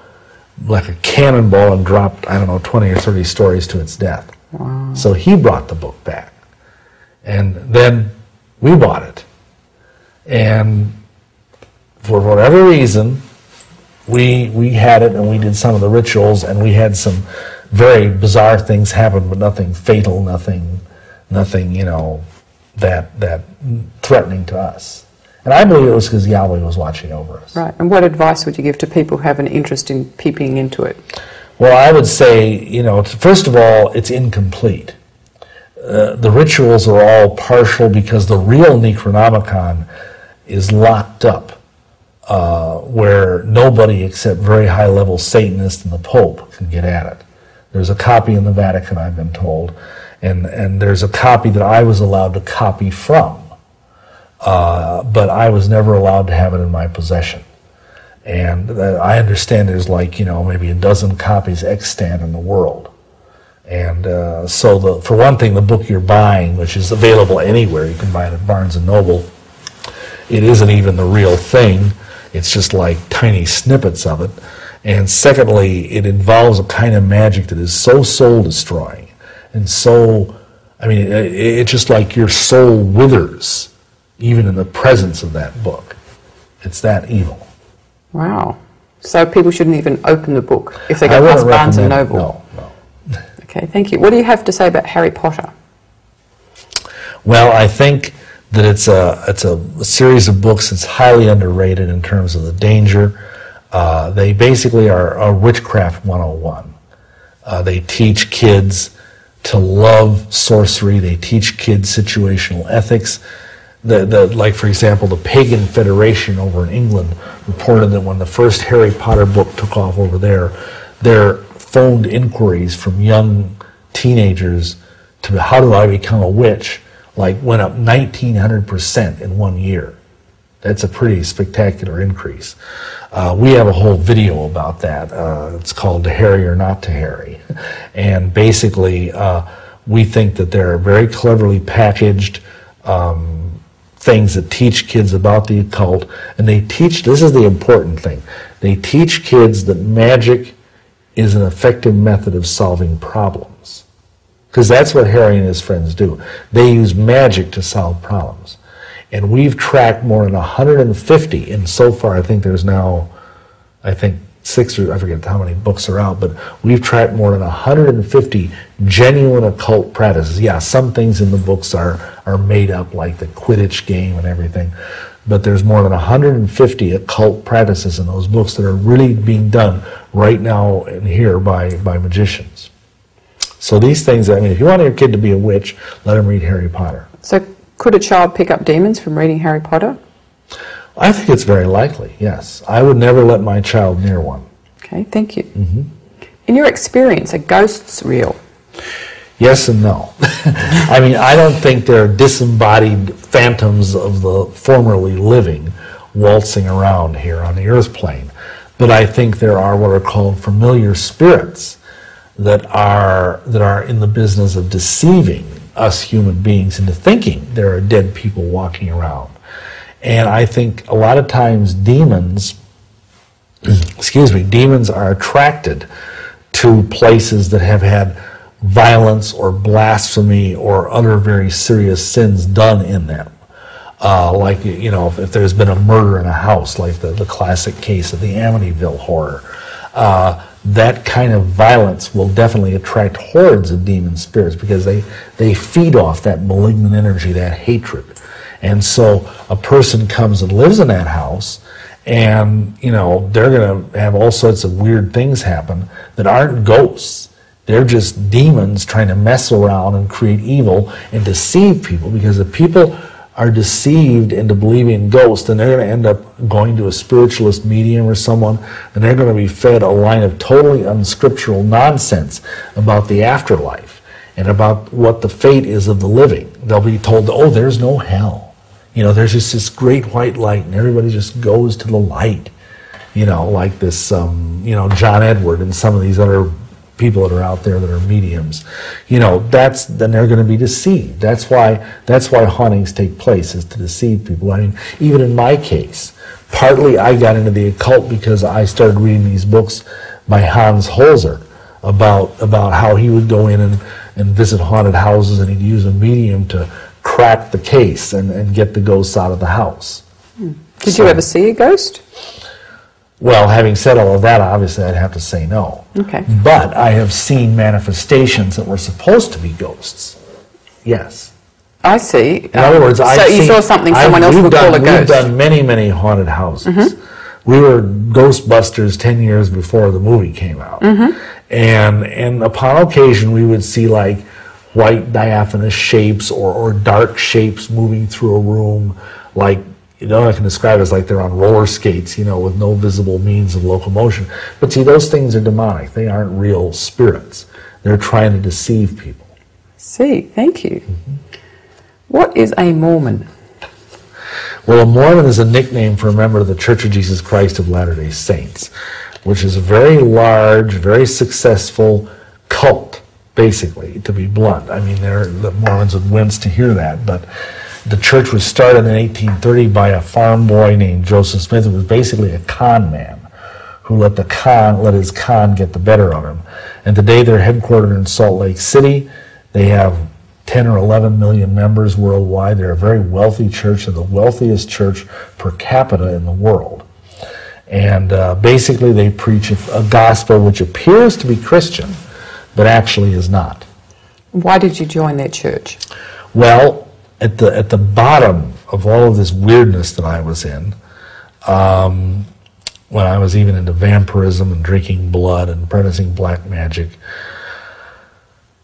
like a cannonball and dropped, 20 or 30 stories to its death. Wow. So he brought the book back. And then we bought it. And for whatever reason, we had it, and we did some of the rituals, and we had some very bizarre things happen, but nothing fatal, nothing that threatening to us. And I believe it was because Yahweh was watching over us. Right. And what advice would you give to people who have an interest in peeping into it? Well, I would say, first of all, it's incomplete. The rituals are all partial because the real Necronomicon is locked up where nobody except very high-level Satanists and the Pope can get at it. There's a copy in the Vatican, I've been told, and there's a copy that I was allowed to copy from, but I was never allowed to have it in my possession. And I understand there's maybe a dozen copies extant in the world. And so, for one thing, the book you're buying, which is available anywhere, you can buy it at Barnes & Noble, it isn't even the real thing. It's just like tiny snippets of it. And secondly, it involves a kind of magic that is so soul-destroying. And so, it's just like your soul withers, even in the presence of that book. It's that evil. Wow. So people shouldn't even open the book if they go past Barnes & Noble? No. Okay, thank you. What do you have to say about Harry Potter? Well, I think that it's a series of books that's highly underrated in terms of the danger. They basically are a witchcraft 101. They teach kids to love sorcery. They teach kids situational ethics. Like, for example, the Pagan Federation over in England reported that when the first Harry Potter book took off over there, their phoned inquiries from young teenagers to how do I become a witch went up 1,900% in 1 year. That's a pretty spectacular increase. We have a whole video about that. It's called To Harry or Not to Harry. And basically, we think that there are very cleverly packaged things that teach kids about the occult. And they teach, this is the important thing, they teach kids that magic is an effective method of solving problems. Because that's what Harry and his friends do. They use magic to solve problems. And we've tracked more than 150, and so far I think there's now, 6 or I forget how many books are out, but we've tracked more than 150 genuine occult practices. Yeah, some things in the books are made up, like the Quidditch game and everything, but there's more than 150 occult practices in those books that are really being done right now and here by magicians. So these things, I mean, if you want your kid to be a witch, let him read Harry Potter. So could a child pick up demons from reading Harry Potter? I think it's very likely, yes. I would never let my child near one. Okay, thank you. In your experience, are ghosts real? Yes and no. I mean, I don't think there are disembodied phantoms of the formerly living waltzing around here on the earth plane. But I think there are what are called familiar spirits that are in the business of deceiving us human beings into thinking there are dead people walking around. And I think a lot of times demons are attracted to places that have had violence or blasphemy or other very serious sins done in them. Like, you know, if there's been a murder in a house, like the classic case of the Amityville horror, that kind of violence will definitely attract hordes of demon spirits because they feed off that malignant energy, that hatred. And so a person comes and lives in that house, and, you know, they're going to have all sorts of weird things happen that aren't ghosts. They're just demons trying to mess around and create evil and deceive people, because if people are deceived into believing in ghosts, then they're going to end up going to a spiritualist medium or someone, and they're going to be fed a line of totally unscriptural nonsense about the afterlife and about what the fate is of the living. They'll be told, oh, there's no hell. You know, there's just this great white light, and everybody just goes to the light. You know, like this, you know, John Edward and some of these other people that are out there that are mediums. You know, then they're going to be deceived. That's why hauntings take place, is to deceive people. I mean, even in my case, partly I got into the occult because I started reading these books by Hans Holzer about how he would go in and visit haunted houses, and he'd use a medium to crack the case and get the ghosts out of the house. Did you ever see a ghost? Well, having said all of that, obviously I'd have to say no. Okay. But I have seen manifestations that were supposed to be ghosts. Yes. I see. In other words, so you saw something someone else would call a ghost. We've done many, many haunted houses. We were Ghostbusters 10 years before the movie came out. And upon occasion we would see like white diaphanous shapes or dark shapes moving through a room, like, you know, I can describe it as like they're on roller skates, you know, with no visible means of locomotion. But see, those things are demonic. They aren't real spirits. They're trying to deceive people. See, thank you. What is a Mormon? Well, a Mormon is a nickname for a member of the Church of Jesus Christ of Latter-day Saints, which is a very large, very successful cult, basically, to be blunt. I mean, the Mormons would wince to hear that, but the church was started in 1830 by a farm boy named Joseph Smith, who was basically a con man, who let his con get the better of him. And today they're headquartered in Salt Lake City. They have 10 or 11 million members worldwide. They're a very wealthy church, and the wealthiest church per capita in the world. And basically they preach a gospel which appears to be Christian, but actually is not. Why did you join their church? Well, at the bottom of all of this weirdness that I was in, when I was even into vampirism and drinking blood and practicing black magic,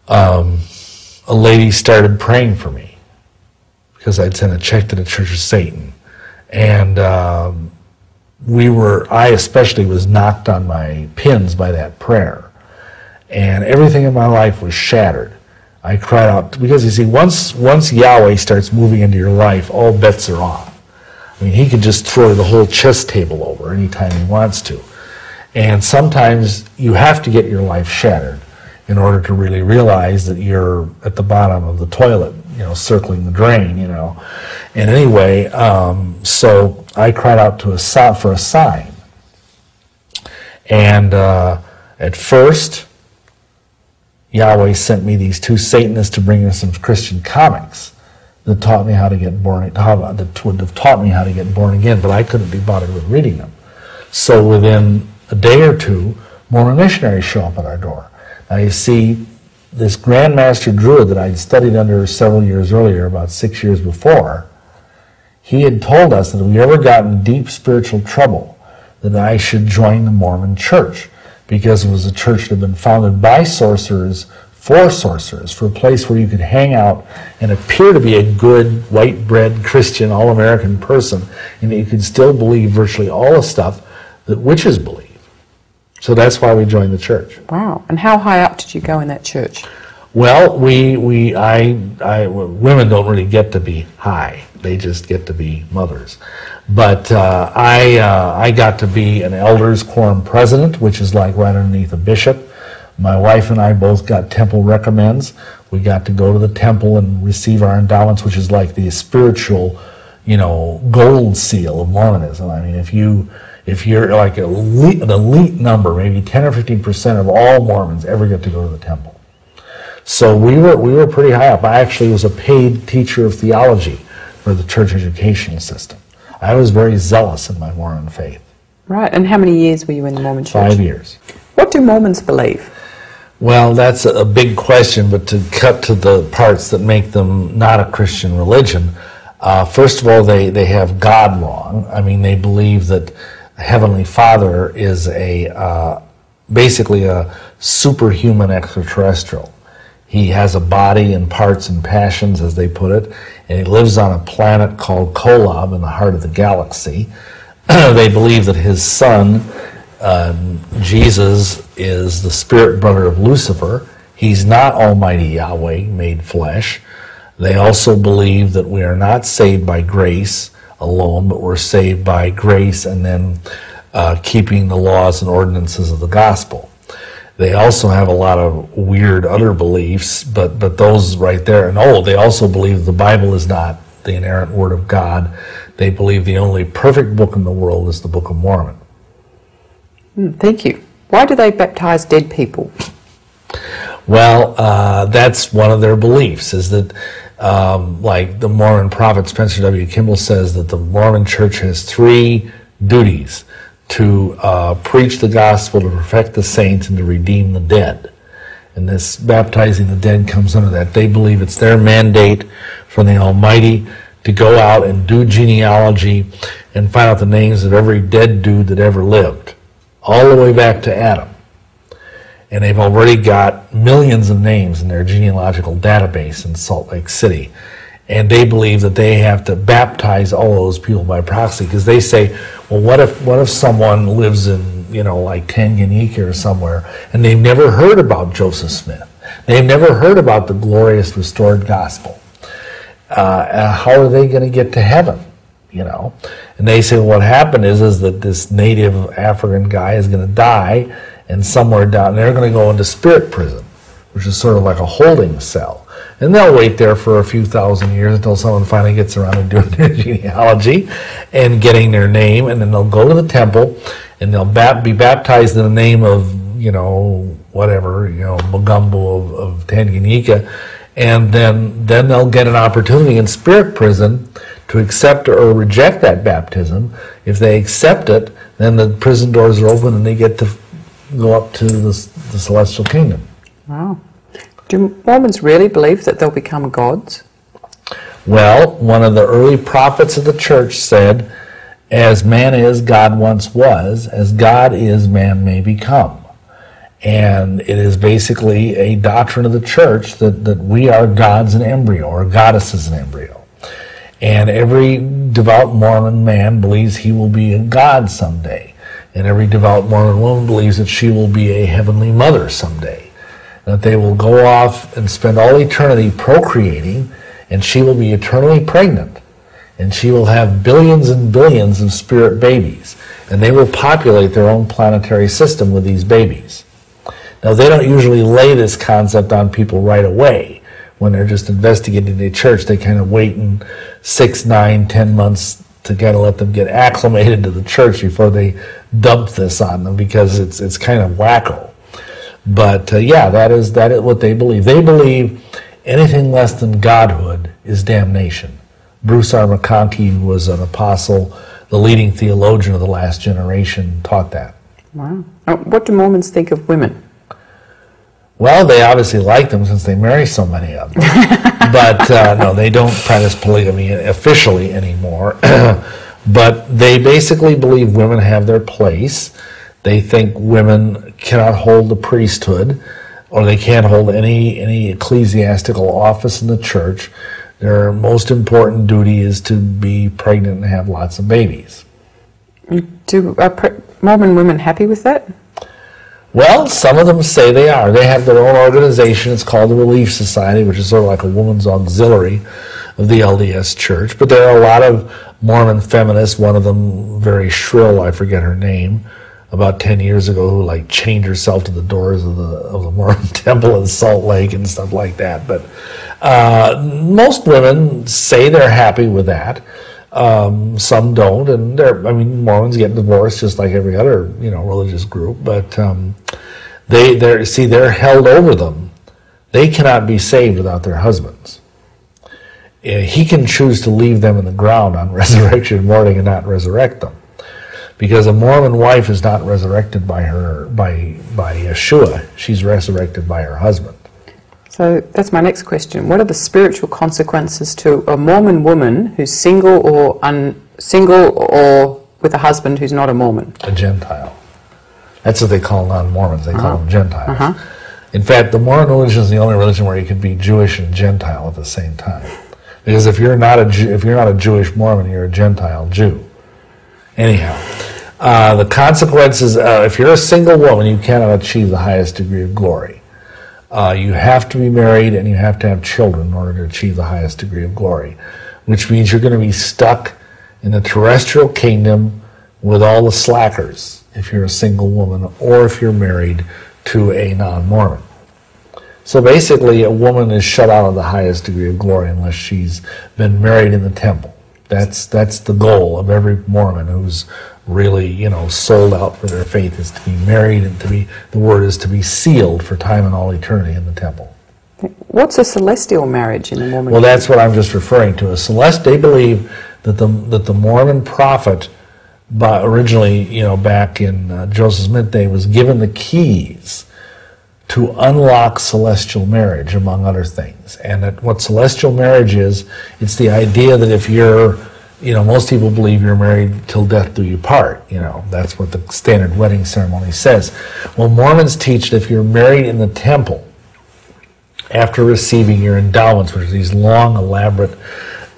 a lady started praying for me because I'd sent a check to the Church of Satan. And I especially was knocked on my pins by that prayer. And everything in my life was shattered. I cried out, because you see, once Yahweh starts moving into your life, all bets are off. I mean, he could just throw the whole chess table over anytime he wants to. And sometimes you have to get your life shattered in order to really realize that you're at the bottom of the toilet, you know, circling the drain, you know. And anyway, so I cried out for a sign. And at first, Yahweh sent me these two Satanists to bring me some Christian comics that taught me how to get born, that would have taught me how to get born again, but I couldn't be bothered with reading them. So within a day or two, Mormon missionaries show up at our door. Now you see, this Grand Master Druid that I'd studied under several years earlier, about 6 years before, he had told us that if we ever got in deep spiritual trouble, that I should join the Mormon Church, because it was a church that had been founded by sorcerers, for sorcerers, for a place where you could hang out and appear to be a good, white-bread Christian, all-American person, and you could still believe virtually all the stuff that witches believe. So that's why we joined the church. Wow. And how high up did you go in that church? Well, women don't really get to be high. They just get to be mothers. But I got to be an elders quorum president, which is like right underneath a bishop. My wife and I both got temple recommends. We got to go to the temple and receive our endowments, which is like the spiritual, gold seal of Mormonism. I mean, if you're like an elite number, maybe 10 or 15% of all Mormons ever get to go to the temple. So we were pretty high up. I actually was a paid teacher of theology for the church educational system. I was very zealous in my Mormon faith. Right. And how many years were you in the Mormon church? 5 years. What do Mormons believe? Well, that's a big question, but to cut to the parts that make them not a Christian religion, first of all, they have God wrong. I mean, they believe that Heavenly Father is basically a superhuman extraterrestrial. He has a body and parts and passions, as they put it, and he lives on a planet called Kolob in the heart of the galaxy. They believe that his son, Jesus, is the spirit brother of Lucifer. He's not Almighty Yahweh made flesh. They also believe that we are not saved by grace alone, but we're saved by grace and then keeping the laws and ordinances of the gospel. They also have a lot of weird other beliefs, but those right there, and they also believe the Bible is not the inerrant word of God. They believe the only perfect book in the world is the Book of Mormon. Thank you. Why do they baptize dead people? Well, that's one of their beliefs, is that like the Mormon prophet Spencer W. Kimball says that the Mormon church has 3 duties: to preach the gospel, to perfect the saints, and to redeem the dead. And this baptizing the dead comes under that. They believe it's their mandate from the Almighty to go out and do genealogy and find out the names of every dead dude that ever lived, all the way back to Adam. And they've already got millions of names in their genealogical database in Salt Lake City. And they believe that they have to baptize all those people by proxy, because they say, well, what if someone lives in, like Tanganyika or somewhere, and they've never heard about Joseph Smith? They've never heard about the glorious restored gospel. How are they going to get to heaven? And they say, well, what happened is that this native African guy is going to die, and somewhere down there, they're going to go into spirit prison, which is sort of like a holding cell. And they'll wait there for a few thousand years until someone finally gets around to doing their genealogy and getting their name, and then they'll go to the temple, and they'll be baptized in the name of, Mugumbo of Tanganyika, and then they'll get an opportunity in spirit prison to accept or reject that baptism. If they accept it, then the prison doors are open and they get to go up to the celestial kingdom. Wow. Do Mormons really believe that they'll become gods? Well, one of the early prophets of the church said, as man is, God once was, as God is, man may become. And it is basically a doctrine of the church that we are gods in embryo, or goddesses in embryo. And every devout Mormon man believes he will be a god someday. And every devout Mormon woman believes that she will be a heavenly mother someday. That they will go off and spend all eternity procreating, and she will be eternally pregnant. And she will have billions and billions of spirit babies. And they will populate their own planetary system with these babies. Now, they don't usually lay this concept on people right away. When they're just investigating the church, they kind of wait in 6, 9, 10 months to kind of let them get acclimated to the church before they dump this on them, because it's kind of wacko. But yeah, that is what they believe. They believe anything less than godhood is damnation. Bruce R. McConkie, who was an apostle, the leading theologian of the last generation, taught that. Wow. What do Mormons think of women? Well, they obviously like them since they marry so many of them. But no, they don't practice polygamy officially anymore. But they basically believe women have their place. They think women cannot hold the priesthood, or they can't hold any ecclesiastical office in the church. Their most important duty is to be pregnant and have lots of babies. Are Mormon women happy with that? Well, some of them say they are. They have their own organization. It's called the Relief Society, which is sort of like a woman's auxiliary of the LDS Church. But there are a lot of Mormon feminists, one of them very shrill, I forget her name, about 10 years ago, who like chained herself to the doors of the Mormon temple in Salt Lake and stuff like that. But most women say they're happy with that. Some don't, and Mormons get divorced just like every other religious group. But they're held over them. They cannot be saved without their husbands. He can choose to leave them in the ground on resurrection morning and not resurrect them, because a Mormon wife is not resurrected by Yeshua. She's resurrected by her husband. So that's my next question. What are the spiritual consequences to a Mormon woman who's single or with a husband who's not a Mormon? A Gentile. That's what they call non-Mormons. They call them Gentiles. In fact, the Mormon religion is the only religion where you can be Jewish and Gentile at the same time. Because if you're not a Jewish Mormon, you're a Gentile Jew. Anyhow, the consequences, if you're a single woman, you cannot achieve the highest degree of glory. You have to be married and you have to have children in order to achieve the highest degree of glory, which means you're going to be stuck in the terrestrial kingdom with all the slackers if you're a single woman or if you're married to a non-Mormon. So basically, a woman is shut out of the highest degree of glory unless she's been married in the temple. That's the goal of every Mormon who's really, sold out for their faith, is to be married and the word is to be sealed for time and all eternity in the temple. What's a celestial marriage in the Mormon? Well, that's what I'm just referring to. They believe that the Mormon prophet, originally, back in Joseph Smith day, was given the keys to unlock celestial marriage, among other things. And that what celestial marriage is, it's the idea that if you're, most people believe you're married till death do you part. That's what the standard wedding ceremony says. Well, Mormons teach that if you're married in the temple, after receiving your endowments, which are these long, elaborate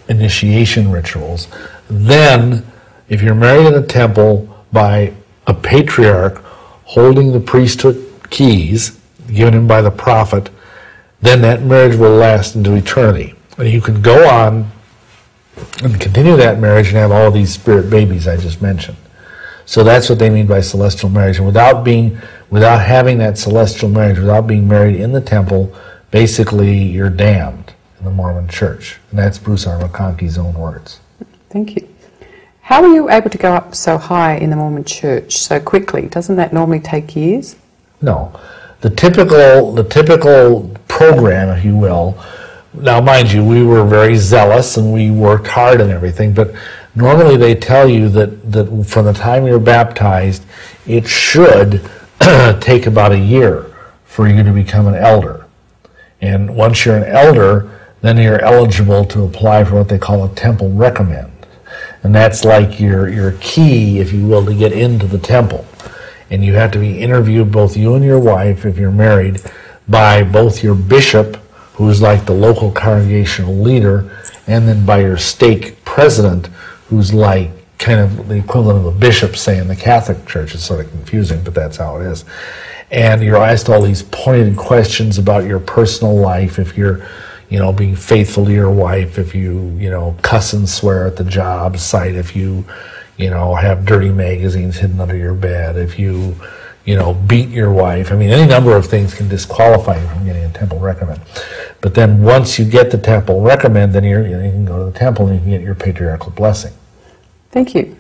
initiation rituals, then if you're married in the temple by a patriarch holding the priesthood keys, given him by the prophet, then that marriage will last into eternity. And you can go on and continue that marriage and have all these spirit babies I just mentioned. So that's what they mean by celestial marriage. And without having that celestial marriage, without being married in the temple, basically you're damned in the Mormon church. And that's Bruce R. McConkie's own words. Thank you. How are you able to go up so high in the Mormon church so quickly? Doesn't that normally take years? No. The typical program, if you will. Now, mind you, we were very zealous and we worked hard and everything, but normally they tell you that from the time you're baptized, it should take about a year for you to become an elder. And once you're an elder, then you're eligible to apply for what they call a temple recommend. And that's like your key, if you will, to get into the temple. And you have to be interviewed, both you and your wife, if you're married, by both your bishop, who's like the local congregational leader, and then by your stake president, who's like kind of the equivalent of a bishop, say, in the Catholic Church. It's sort of confusing, but that's how it is. And you're asked all these pointed questions about your personal life, if you're, being faithful to your wife, if you, cuss and swear at the job site, if you have dirty magazines hidden under your bed, if you, beat your wife. I mean, any number of things can disqualify you from getting a temple recommend. But then once you get the temple recommend, then you can go to the temple and you can get your patriarchal blessing. Thank you.